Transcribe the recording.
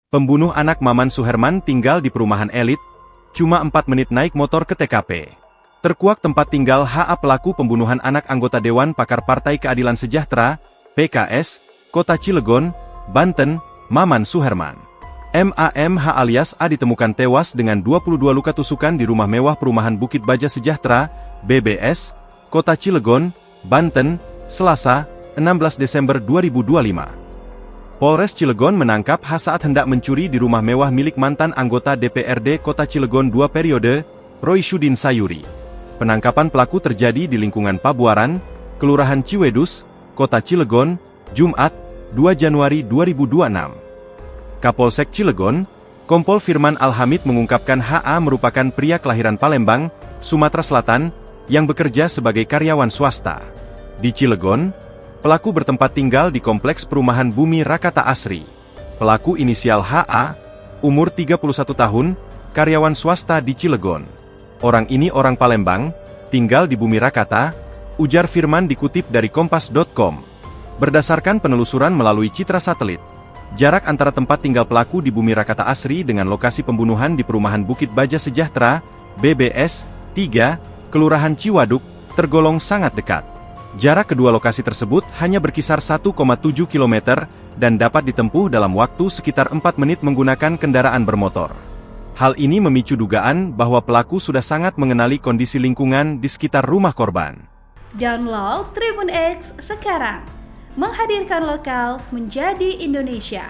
Pembunuh anak Maman Suherman tinggal di perumahan elit, cuma 4 menit naik motor ke TKP. Terkuak tempat tinggal HA pelaku pembunuhan anak anggota Dewan Pakar Partai Keadilan Sejahtera, PKS, Kota Cilegon, Banten, Maman Suherman. MAMH alias A ditemukan tewas dengan 22 luka tusukan di rumah mewah perumahan Bukit Baja Sejahtera, BBS, Kota Cilegon, Banten, Selasa, 16 Desember 2025. Polres Cilegon menangkap H saat hendak mencuri di rumah mewah milik mantan anggota DPRD Kota Cilegon 2 periode, Roy Syudin Sayuri. Penangkapan pelaku terjadi di lingkungan Pabuaran, Kelurahan Ciwedus, Kota Cilegon, Jumat, 2 Januari 2026. Kapolsek Cilegon, Kompol Firman Alhamid mengungkapkan HA merupakan pria kelahiran Palembang, Sumatera Selatan, yang bekerja sebagai karyawan swasta. Di Cilegon, pelaku bertempat tinggal di kompleks perumahan Bumi Rakata Asri. Pelaku inisial HA, umur 31 tahun, karyawan swasta di Cilegon. Orang ini orang Palembang, tinggal di Bumi Rakata, ujar Firman dikutip dari kompas.com. Berdasarkan penelusuran melalui citra satelit, jarak antara tempat tinggal pelaku di Bumi Rakata Asri dengan lokasi pembunuhan di perumahan Bukit Baja Sejahtera, BBS, 3, Kelurahan Ciwaduk, tergolong sangat dekat. Jarak kedua lokasi tersebut hanya berkisar 1,7 km dan dapat ditempuh dalam waktu sekitar 4 menit menggunakan kendaraan bermotor. Hal ini memicu dugaan bahwa pelaku sudah sangat mengenali kondisi lingkungan di sekitar rumah korban. Download Tribun X sekarang, menghadirkan lokal menjadi Indonesia.